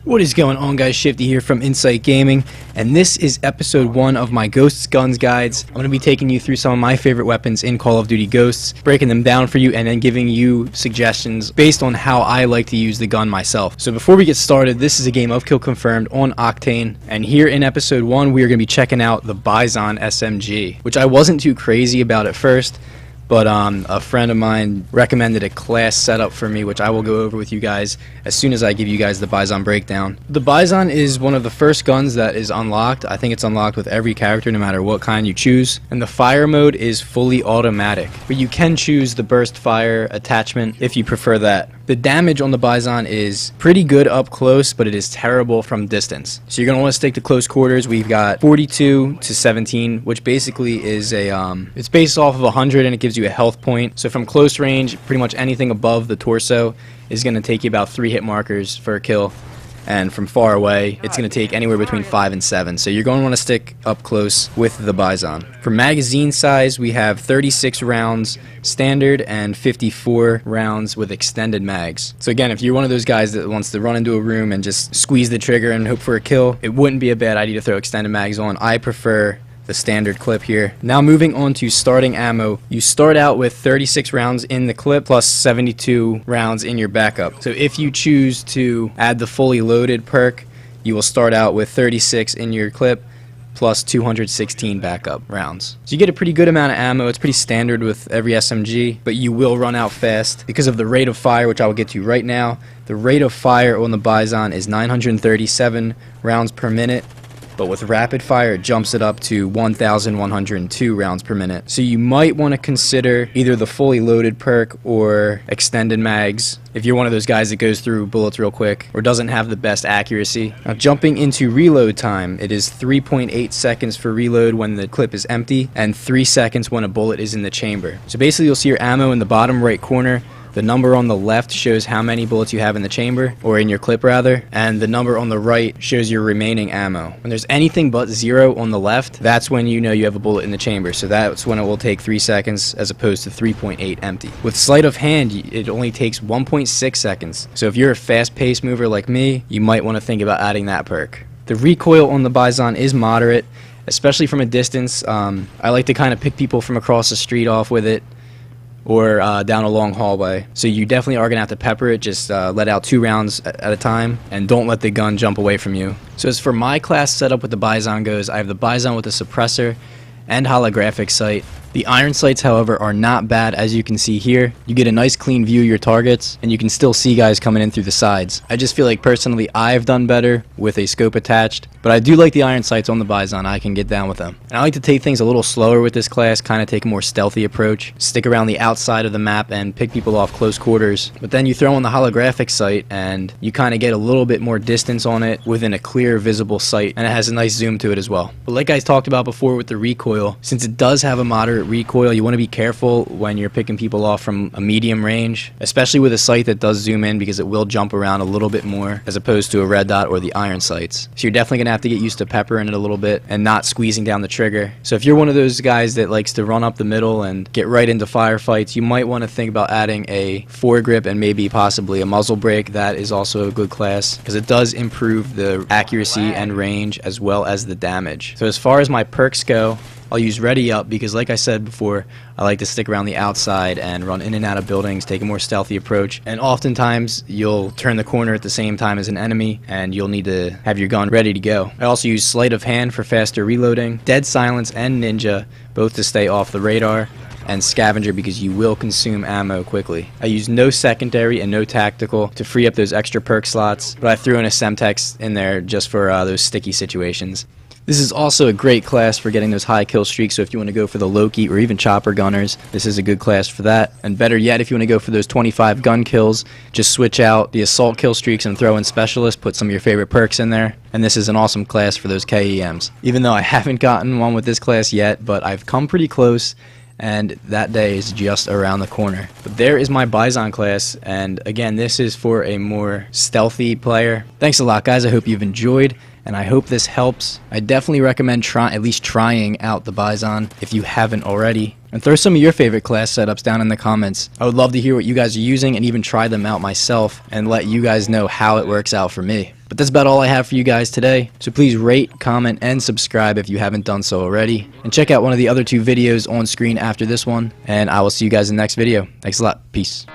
What is going on, guys? Shifty here from Insight Gaming, and this is episode 1 of my Ghosts Guns guides. I'm going to be taking you through some of my favorite weapons in Call of Duty Ghosts, breaking them down for you, and then giving you suggestions based on how I like to use the gun myself. So before we get started, this is a game of Kill Confirmed on Octane, and here in episode 1 we are going to be checking out the Bizon SMG, which I wasn't too crazy about at first. But a friend of mine recommended a class setup for me, which I will go over with you guys as soon as I give you guys the Bizon breakdown. The Bizon is one of the first guns that is unlocked. I think it's unlocked with every character, no matter what kind you choose. And the fire mode is fully automatic, but you can choose the burst fire attachment if you prefer that. The damage on the Bizon is pretty good up close, but it is terrible from distance. So you're going to want to stick to close quarters. We've got 42 to 17, which basically is a, it's based off of 100 and it gives you a health point. So from close range, pretty much anything above the torso is going to take you about 3 hit markers for a kill. And from far away, it's going to take anywhere between 5 and 7. So you're going to want to stick up close with the Bizon. For magazine size, we have 36 rounds standard and 54 rounds with extended mags. So again, if you're one of those guys that wants to run into a room and just squeeze the trigger and hope for a kill, it wouldn't be a bad idea to throw extended mags on. I prefer the standard clip here. Now moving on to starting ammo, you start out with 36 rounds in the clip plus 72 rounds in your backup. So if you choose to add the fully loaded perk, you will start out with 36 in your clip plus 216 backup rounds. So you get a pretty good amount of ammo. It's pretty standard with every SMG, but you will run out fast because of the rate of fire, which I will get to right now. The rate of fire on the Bizon is 937 rounds per minute. But with rapid fire, it jumps it up to 1,102 rounds per minute. So you might want to consider either the fully loaded perk or extended mags if you're one of those guys that goes through bullets real quick or doesn't have the best accuracy. Now jumping into reload time, it is 3.8 seconds for reload when the clip is empty and 3 seconds when a bullet is in the chamber. So basically you'll see your ammo in the bottom right corner. The number on the left shows how many bullets you have in the chamber, or in your clip rather, and the number on the right shows your remaining ammo. When there's anything but 0 on the left, that's when you know you have a bullet in the chamber, so that's when it will take 3 seconds as opposed to 3.8 empty. With sleight of hand, it only takes 1.6 seconds, so if you're a fast-paced mover like me, you might want to think about adding that perk. The recoil on the Bizon is moderate, especially from a distance. I like to kind of pick people from across the street off with it, or down a long hallway. So you definitely are going to have to pepper it. Just let out 2 rounds at a time and don't let the gun jump away from you. So as for my class setup with the Bizon goes, I have the Bizon with the suppressor and holographic sight. The iron sights, however, are not bad. As you can see here, you get a nice clean view of your targets and you can still see guys coming in through the sides. I just feel like personally I've done better with a scope attached, but I do like the iron sights on the Bizon. I can get down with them. And I like to take things a little slower with this class, kind of take a more stealthy approach, stick around the outside of the map and pick people off close quarters. But then you throw on the holographic sight and you kind of get a little bit more distance on it within a clear visible sight, and it has a nice zoom to it as well. But like I talked about before with the recoil, since it does have a moderate recoil, you want to be careful when you're picking people off from a medium range, especially with a sight that does zoom in, because it will jump around a little bit more as opposed to a red dot or the iron sights. So you're definitely going to have to get used to peppering it a little bit and not squeezing down the trigger. So if you're one of those guys that likes to run up the middle and get right into firefights, you might want to think about adding a foregrip and maybe possibly a muzzle brake. That is also a good class because it does improve the accuracy and range as well as the damage. So as far as my perks go, I'll use Ready Up because, like I said before, I like to stick around the outside and run in and out of buildings, take a more stealthy approach, and oftentimes you'll turn the corner at the same time as an enemy and you'll need to have your gun ready to go. I also use Sleight of Hand for faster reloading, Dead Silence and Ninja, both to stay off the radar, and Scavenger because you will consume ammo quickly. I use no secondary and no tactical to free up those extra perk slots, but I threw in a Semtex in there just for those sticky situations. This is also a great class for getting those high kill streaks, so if you want to go for the Loki or even chopper gunners, this is a good class for that. And better yet, if you want to go for those 25 gun kills, just switch out the assault kill streaks and throw in specialist, put some of your favorite perks in there, and this is an awesome class for those KEMs. Even though I haven't gotten one with this class yet, but I've come pretty close, and that day is just around the corner. But there is my Bizon class, and again, this is for a more stealthy player. Thanks a lot, guys. I hope you've enjoyed, and I hope this helps. I definitely recommend at least trying out the Bizon if you haven't already. And throw some of your favorite class setups down in the comments. I would love to hear what you guys are using and even try them out myself and let you guys know how it works out for me. But that's about all I have for you guys today. So please rate, comment, and subscribe if you haven't done so already. And check out one of the other 2 videos on screen after this one. And I will see you guys in the next video. Thanks a lot. Peace.